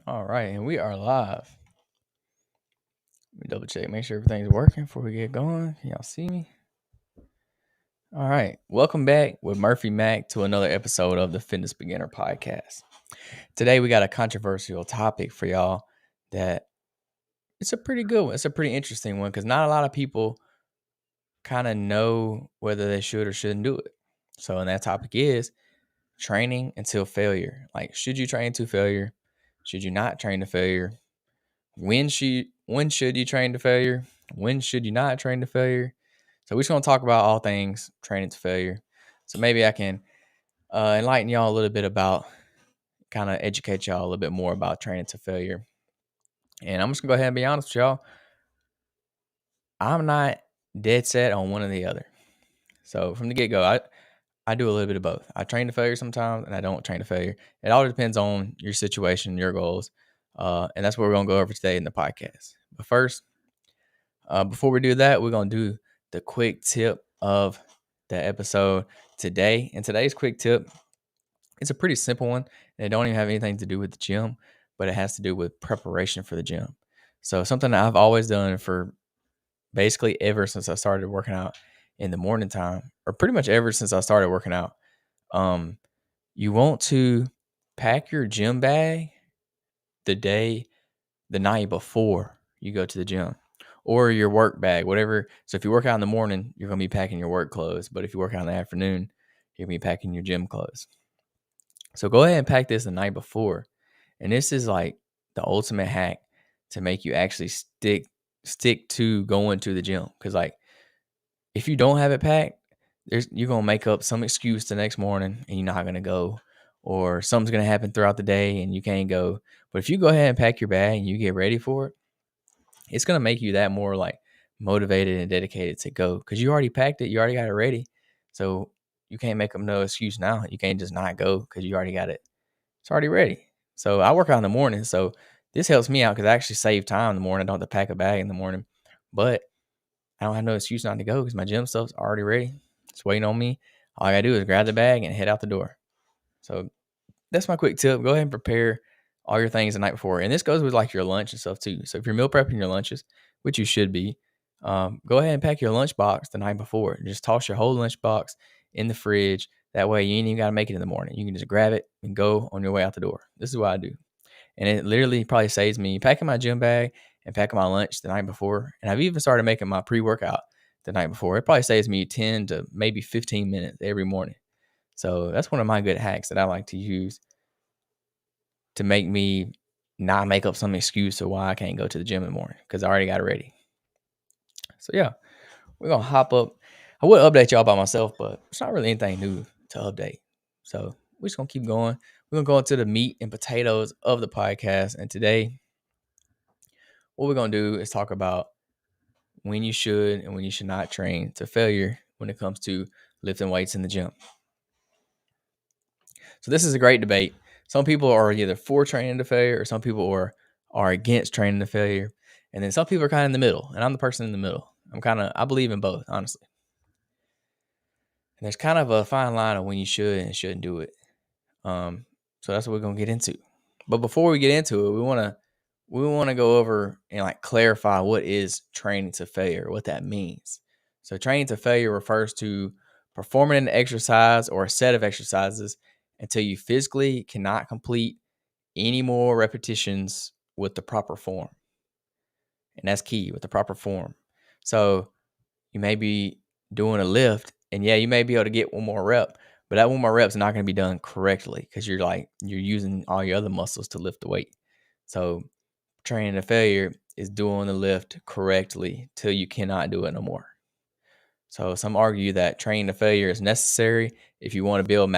All right, and we are live. Let me double check, make sure everything's working before we get going. Can y'all see me? All right, welcome back with Murphy Mack to another episode of the Fitness Beginner Podcast. Today we got a controversial topic for y'all that it's a pretty good one. It's a pretty interesting one because not a lot of people kind of know whether they should or shouldn't do it. So, and that topic is training until failure. Like, should you train to failure? Should you not train to failure? When should you train to failure? When should you not train to failure? So we're just gonna talk about all things training to failure. So maybe I can enlighten y'all a little bit about, kind of educate y'all a little bit more about training to failure. And I'm just gonna go ahead and be honest with y'all. I'm not dead set on one or the other. So from the get go, I do a little bit of both. I train to failure sometimes, and I don't train to failure. It all depends on your situation, your goals, and that's what we're gonna go over today in the podcast. But first, before we do that, we're going to do the quick tip of the episode today. And today's quick tip, it's a pretty simple one. And it don't even have anything to do with the gym, but it has to do with preparation for the gym. So something that I've always done for basically ever since I started working out in the morning time, or pretty much ever since I started working out. Um, you want to pack your gym bag the night before you go to the gym, or your work bag, whatever. So if you work out in the morning, you're going to be packing your work clothes. But if you work out in the afternoon, you're going to be packing your gym clothes. So go ahead and pack this the night before. And this is like the ultimate hack to make you actually stick to going to the gym. Because like if you don't have it packed, you're going to make up some excuse the next morning and you're not going to go, or something's going to happen throughout the day and you can't go. But if you go ahead and pack your bag and you get ready for it, it's going to make you that more like motivated and dedicated to go, because you already packed it. You already got it ready. So you can't make them no excuse now. You can't just not go because you already got it. It's already ready. So I work out in the morning. So this helps me out because I actually save time in the morning. I don't have to pack a bag in the morning, but I don't have no excuse not to go because my gym stuff's already ready. It's waiting on me. All I got to do is grab the bag and head out the door. So that's my quick tip. Go ahead and prepare all your things the night before. And this goes with like your lunch and stuff too. So if you're meal prepping your lunches, which you should be, go ahead and pack your lunch box the night before. Just toss your whole lunch box in the fridge. That way you ain't even got to make it in the morning. You can just grab it and go on your way out the door. This is what I do. And it literally probably saves me packing my gym bag and packing my lunch the night before. And I've even started making my pre-workout the night before. It probably saves me 10 to maybe 15 minutes every morning. So that's one of my good hacks that I like to use to make me not make up some excuse of why I can't go to the gym in the morning, because I already got it ready. So yeah, we're gonna hop up. I would update y'all by myself, but it's not really anything new to update. So we're just gonna keep going. We're gonna go into the meat and potatoes of the podcast. And today, what we're gonna do is talk about when you should and when you should not train to failure when it comes to lifting weights in the gym. So this is a great debate. Some people are either for training to failure, or some people are against training to failure. And then some people are kind of in the middle. And I'm the person in the middle. I believe in both, honestly. And there's kind of a fine line of when you should and shouldn't do it. So that's what we're gonna get into. But before we get into it, we wanna go over and like clarify what is training to failure, what that means. So training to failure refers to performing an exercise or a set of exercises until you physically cannot complete any more repetitions with the proper form. And that's key, with the proper form. So you may be doing a lift, and yeah, you may be able to get one more rep, but that one more rep is not going to be done correctly because you're using all your other muscles to lift the weight. So training to failure is doing the lift correctly till you cannot do it no more. So some argue that training to failure is necessary if you want to build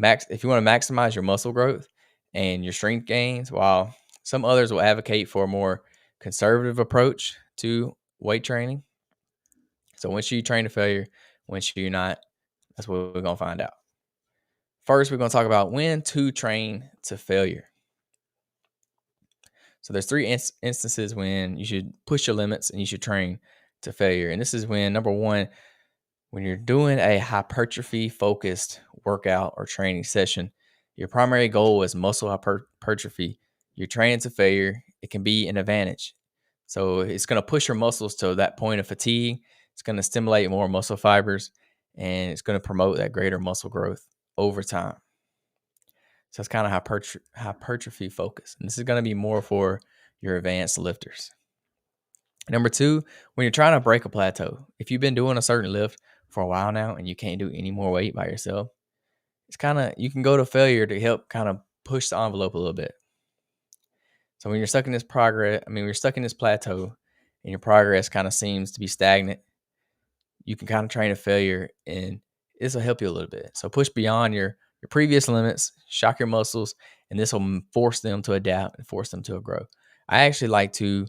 if you want to maximize your muscle growth and your strength gains, while some others will advocate for a more conservative approach to weight training. So when should you train to failure? When should you not? That's what we're going to find out. First, we're going to talk about when to train to failure. So there's three instances when you should push your limits and you should train to failure. And this is when, number one, when you're doing a hypertrophy focused workout or training session, Your primary goal is muscle hypertrophy. You're training to failure. It can be an advantage. So it's going to push your muscles to that point of fatigue. It's going to stimulate more muscle fibers, and it's going to promote that greater muscle growth over time. So it's kind of hypertrophy focus. And this is going to be more for your advanced lifters. Number two, when you're trying to break a plateau, if you've been doing a certain lift for a while now and you can't do any more weight by yourself, it's kind of, you can go to failure to help kind of push the envelope a little bit. So when you're stuck in this you're stuck in this plateau and your progress kind of seems to be stagnant, you can kind of train a failure, and this will help you a little bit. So push beyond your previous limits, shock your muscles, and this will force them to adapt and force them to grow. I actually like to,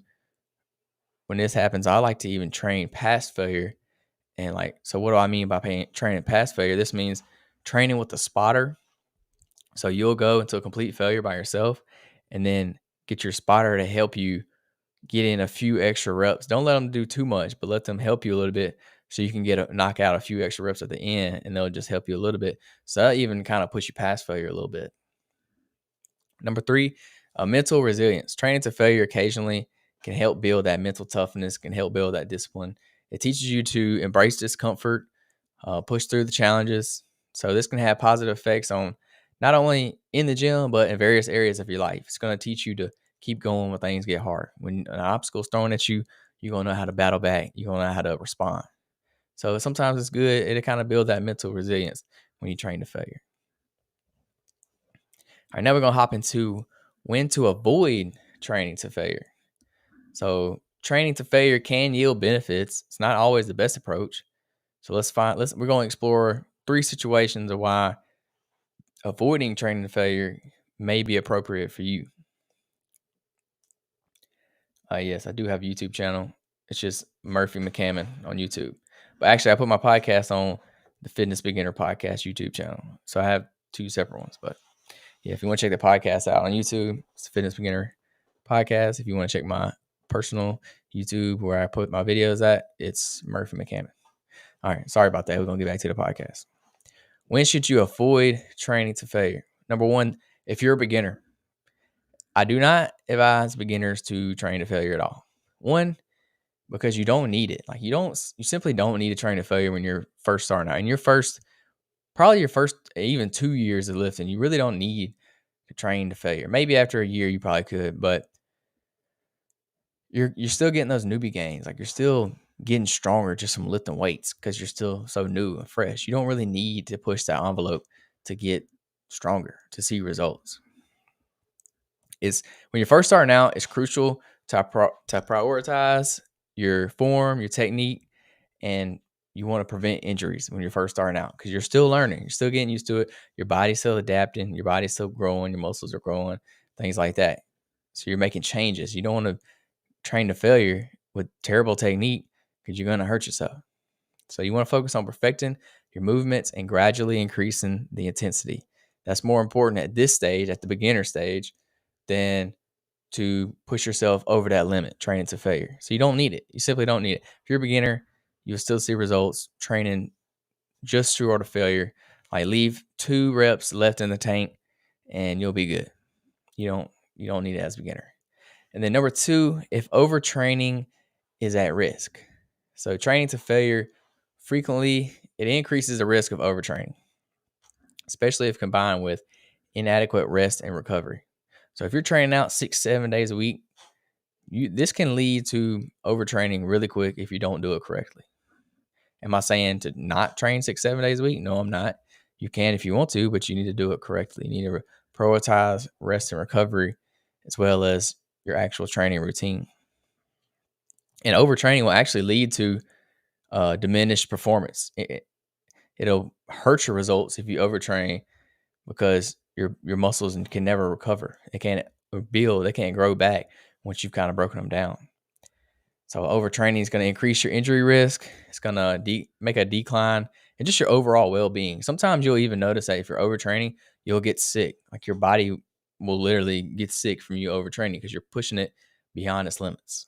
when this happens, I like to even train past failure. And so what do I mean by training past failure? This means training with a spotter. So you'll go into a complete failure by yourself and then get your spotter to help you get in a few extra reps. Don't let them do too much, but let them help you a little bit so you can knock out a few extra reps at the end, and they'll just help you a little bit. So that even kind of push you past failure a little bit. Number three, mental resilience. Training to failure occasionally can help build that mental toughness, can help build that discipline. It teaches you to embrace discomfort, push through the challenges. So this can have positive effects on not only in the gym, but in various areas of your life. It's going to teach you to keep going when things get hard. When an obstacle is thrown at you, you're going to know how to battle back. You're going to know how to respond. So sometimes it's good. It'll kind of build that mental resilience when you train to failure. All right, now we're going to hop into when to avoid training to failure. So training to failure can yield benefits. It's not always the best approach. So we're going to explore 3 situations of why avoiding training to failure may be appropriate for you. Yes, I do have a YouTube channel. It's just Murphy McCammon on YouTube. But actually, I put my podcast on the Fitness Beginner Podcast YouTube channel. So I have 2 separate ones. But yeah, if you want to check the podcast out on YouTube, it's the Fitness Beginner Podcast. If you want to check my personal YouTube where I put my videos at, it's Murphy McCammon. All right, sorry about that. We're going to get back to the podcast. When should you avoid training to failure? Number 1, if you're a beginner, I do not advise beginners to train to failure at all. 1, because you don't need it. You simply don't need to train to failure when you're first starting out. In your first even 2 years of lifting, you really don't need to train to failure. Maybe after a year you probably could, but you're still getting those newbie gains. You're still getting stronger just from lifting weights because you're still so new and fresh. You don't really need to push that envelope to get stronger, to see results. When you're first starting out, it's crucial to prioritize your form, your technique, and you want to prevent injuries when you're first starting out because you're still learning. You're still getting used to it. Your body's still adapting. Your body's still growing. Your muscles are growing, things like that. So you're making changes. You don't want to train to failure with terrible technique because you're going to hurt yourself. So you want to focus on perfecting your movements and gradually increasing the intensity. That's more important at this stage, at the beginner stage, than to push yourself over that limit, training to failure. So you don't need it. You simply don't need it. If you're a beginner, you'll still see results training just short of failure. Leave 2 reps left in the tank and you'll be good. You don't need it as a beginner. And then number 2, if overtraining is at risk. So training to failure frequently, it increases the risk of overtraining, especially if combined with inadequate rest and recovery. So if you're training out 6-7 days a week, this can lead to overtraining really quick if you don't do it correctly. Am I saying to not train 6-7 days a week? No, I'm not. You can if you want to, but you need to do it correctly. You need to prioritize rest and recovery as well as your actual training routine. And overtraining will actually lead to diminished performance. It'll hurt your results if you overtrain because your muscles can never recover. They can't rebuild. They can't grow back once you've kind of broken them down. So overtraining is going to increase your injury risk. It's going to make a decline in just your overall well-being. Sometimes you'll even notice that if you're overtraining, you'll get sick. Your body will literally get sick from you overtraining because you're pushing it beyond its limits.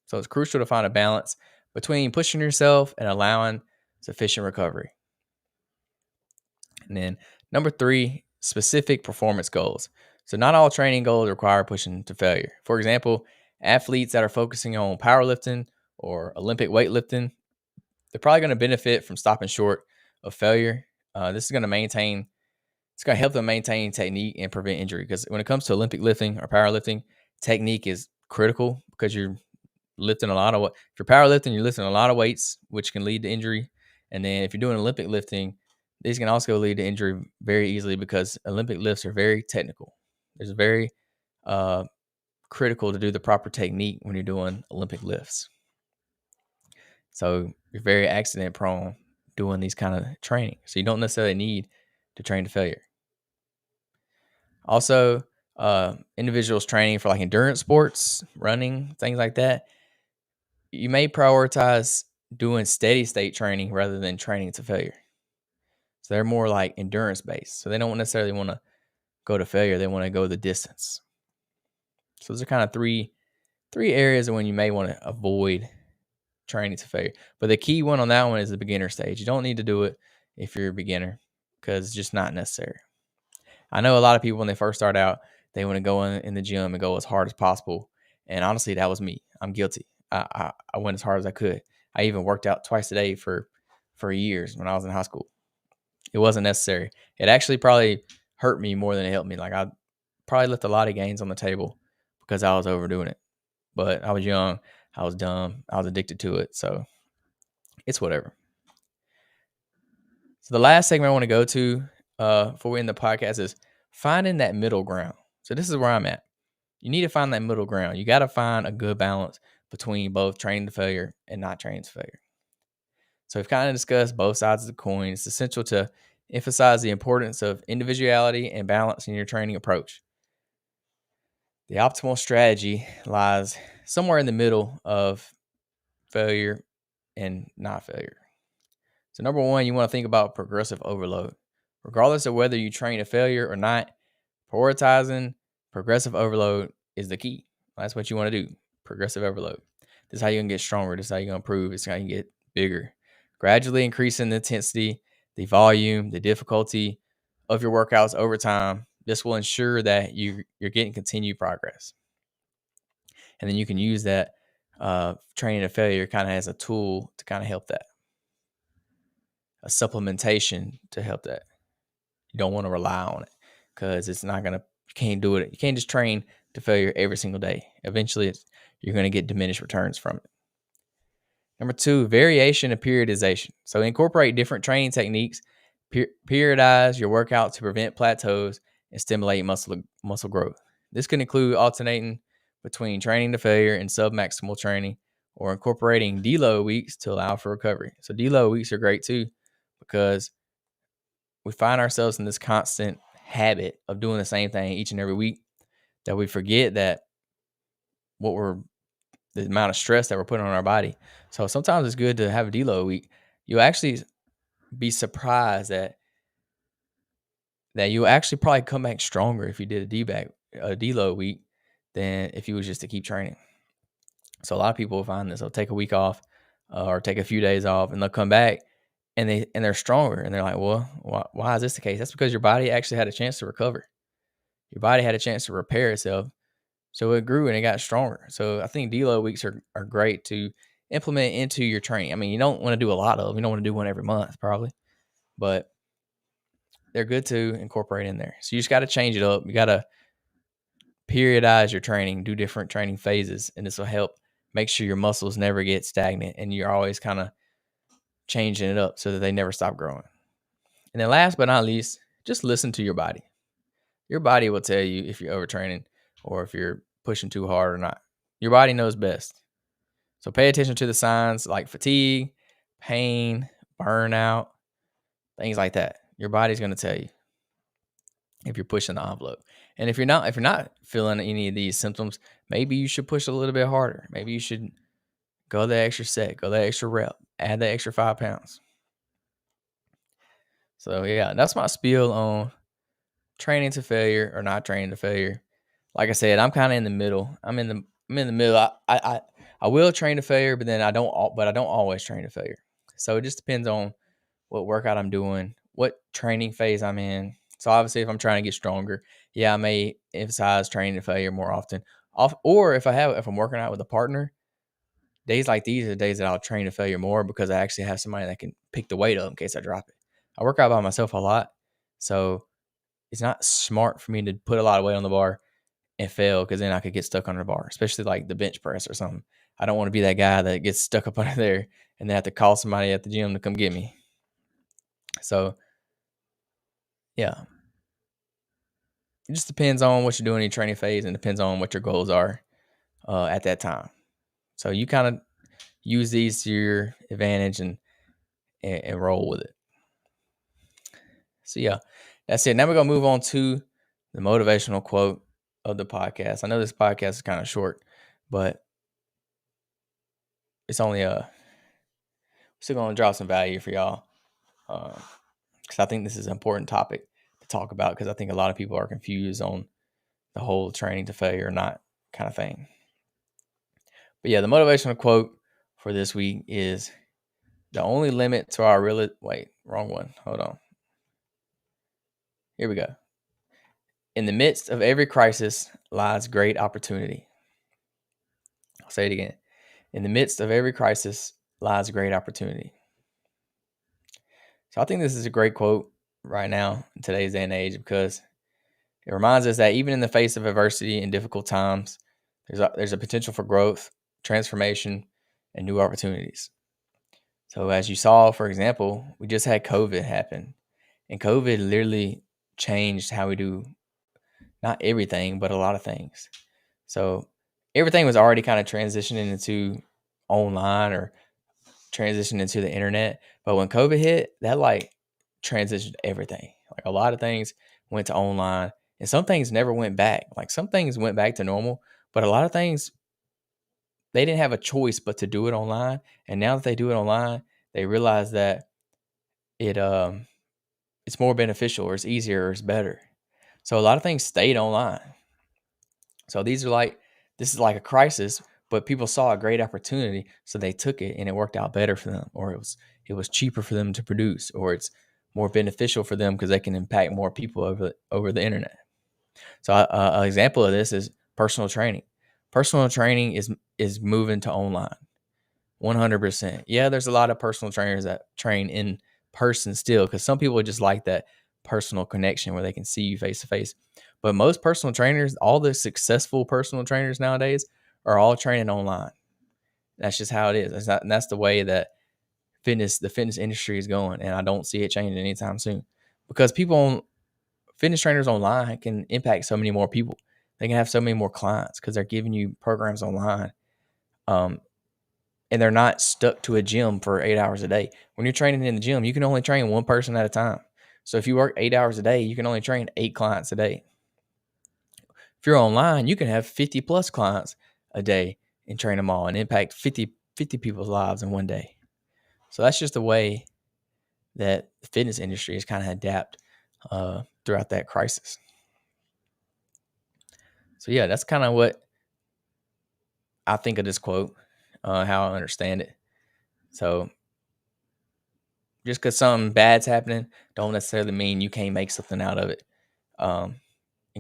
So it's crucial to find a balance between pushing yourself and allowing sufficient recovery. And then number 3 specific performance goals. So not all training goals require pushing to failure. For example, athletes that are focusing on powerlifting or Olympic weightlifting, they're probably going to benefit from stopping short of failure. This is going to it's going to help them maintain technique and prevent injury. Because when it comes to Olympic lifting or powerlifting, technique is critical because you're lifting a lot of, if you're powerlifting, you're lifting a lot of weights, which can lead to injury. And then if you're doing Olympic lifting, these can also lead to injury very easily because Olympic lifts are very technical. It's very critical to do the proper technique when you're doing Olympic lifts. So you're very accident prone doing these kind of training. So you don't necessarily need to train to failure. Also, individuals training for like endurance sports, running, things like that, you may prioritize doing steady state training rather than training to failure. So they're more like endurance based. So they don't necessarily want to go to failure. They want to go the distance. So those are kind of three areas when you may want to avoid training to failure. But the key one on that one is the beginner stage. You don't need to do it if you're a beginner because it's just not necessary. I know a lot of people when they first start out, they want to go in the gym and go as hard as possible. And honestly, that was me. I'm guilty. I went as hard as I could. I even worked out twice a day for years when I was in high school. It wasn't necessary. It actually probably hurt me more than it helped me. Like I probably left a lot of gains on the table because I was overdoing it. But I was young. I was dumb. I was addicted to it. So it's whatever. So the last segment I want to go to before we end the podcast is finding that middle ground. So this is where I'm at. You need to find that middle ground. You got to find a good balance between both training to failure and not training to failure. So we've kind of discussed both sides of the coin. It's essential to emphasize the importance of individuality and balance in your training approach. The optimal strategy lies somewhere in the middle of failure and not failure. So number one, you want to think about progressive overload. Regardless of whether you train to failure or not, prioritizing progressive overload is the key. That's what you want to do, progressive overload. This is how you're going to get stronger. This is how you're going to improve. It's how you get bigger. Gradually increasing the intensity, the volume, the difficulty of your workouts over time. This will ensure that you're getting continued progress. And then you can use that training to failure kind of as a tool to kind of help that. A supplementation to help that. You don't want to rely on it because it's not going to, you can't do it. You can't just train to failure every single day. Eventually, you're going to get diminished returns from it. Number two, variation and periodization. So incorporate different training techniques, periodize your workout to prevent plateaus and stimulate muscle growth. This can include alternating between training to failure and submaximal training or incorporating deload weeks to allow for recovery. So deload weeks are great too because we find ourselves in this constant habit of doing the same thing each and every week that we forget that the amount of stress that we're putting on our body. So sometimes it's good to have a deload week. You'll actually be surprised that you'll actually probably come back stronger if you did a deload week than if you was just to keep training. So a lot of people will find this. They'll take a week off or take a few days off and they'll come back and they're stronger. And they're like, well, why is this the case? That's because your body actually had a chance to recover. Your body had a chance to repair itself. So it grew and it got stronger. So I think deload weeks are great to implement into your training. I mean, you don't want to do a lot of them. You don't want to do one every month probably, but they're good to incorporate in there. So you just got to change it up. You got to periodize your training, do different training phases, and this will help make sure your muscles never get stagnant and you're always kind of changing it up so that they never stop growing. And then last but not least, just listen to your body. Your body will tell you if you're overtraining or if you're pushing too hard or not. Your body knows best. So pay attention to the signs like fatigue, pain, burnout, things like that. Your body's going to tell you if you're pushing the envelope. And if you're not feeling any of these symptoms, maybe you should push a little bit harder. Maybe you should go the extra set, go the extra rep, add the extra 5 pounds. So yeah, that's my spiel on training to failure or not training to failure. Like I said, I'm kind of in the middle. I'm in the middle. I will train to failure, but then I don't always train to failure. So it just depends on what workout I'm doing, what training phase I'm in, So obviously, if I'm trying to get stronger, yeah, I may emphasize training to failure more often. Or if I'm working out with a partner, days like these are days that I'll train to failure more because I actually have somebody that can pick the weight up in case I drop it. I work out by myself a lot, so it's not smart for me to put a lot of weight on the bar and fail because then I could get stuck under the bar, especially like the bench press or something. I don't want to be that guy that gets stuck up under there and they have to call somebody at the gym to come get me. So yeah, it just depends on what you're doing in your training phase and depends on what your goals are at that time. So you kind of use these to your advantage and roll with it. So yeah, that's it. Now we're gonna move on to the motivational quote of the podcast. I know this podcast is kind of short, but it's only still gonna drop some value for y'all because I think this is an important topic to talk about because I think a lot of people are confused on the whole training to failure or not kind of thing. But yeah, the motivational quote for this week is the only limit to our real wait, wrong one. Hold on. Here we go. In the midst of every crisis lies great opportunity. I'll say it again. In the midst of every crisis lies great opportunity. So I think this is a great quote right now in today's day and age because it reminds us that even in the face of adversity and difficult times, there's a potential for growth, transformation, and new opportunities. So as you saw, for example, we just had COVID happen, and COVID literally changed how we do not everything, but a lot of things. So everything was already kind of transitioning into online or transitioned into the internet. But when COVID hit, that like transitioned everything. Like a lot of things went to online and some things never went back. Like some things went back to normal, but a lot of things they didn't have a choice but to do it online. And now that they do it online, they realize that it it's more beneficial or it's easier or it's better. So a lot of things stayed online. So this is like a crisis, but people saw a great opportunity, so they took it and it worked out better for them, or it was cheaper for them to produce, or it's more beneficial for them because they can impact more people over the internet. So an example of this is personal training. Personal training is moving to online. 100%. Yeah, there's a lot of personal trainers that train in person still because some people just like that personal connection where they can see you face to face. But most personal trainers, all the successful personal trainers nowadays, are all training online. That's just how it is. And that's the way that the fitness industry is going, and I don't see it changing anytime soon because fitness trainers online can impact so many more people. They can have so many more clients because they're giving you programs online. And they're not stuck to a gym for 8 hours a day. When you're training in the gym, you can only train one person at a time. So if you work 8 hours a day, you can only train 8 clients a day. If you're online, you can have 50 plus clients a day and train them all and impact 50 people's lives in one day. So that's just the way that the fitness industry has kind of adapt throughout that crisis. So yeah, that's kind of what I think of this quote, how I understand it. So just because something bad's happening, don't necessarily mean you can't make something out of it, and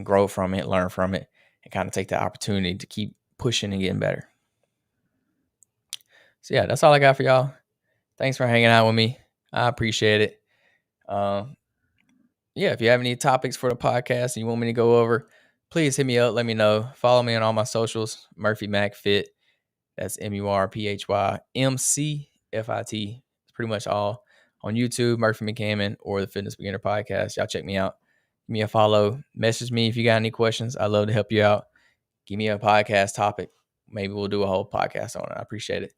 grow from it, learn from it, and kind of take the opportunity to keep pushing and getting better. So yeah, that's all I got for y'all. Thanks for hanging out with me. I appreciate it. Yeah, if you have any topics for the podcast and you want me to go over, please hit me up. Let me know. Follow me on all my socials. Murphy Mac Fit. That's MurphyMcFit. It's pretty much all on YouTube, Murphy McCammon, or the Fitness Beginner Podcast. Y'all check me out. Give me a follow. Message me if you got any questions. I'd love to help you out. Give me a podcast topic. Maybe we'll do a whole podcast on it. I appreciate it.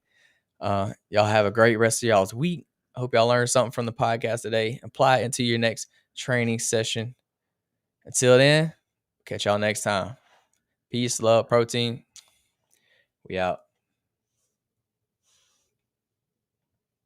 Y'all have a great rest of y'all's week. I hope y'all learned something from the podcast today. Apply it into your next training session. Until then, catch y'all next time. Peace, love, protein. We out.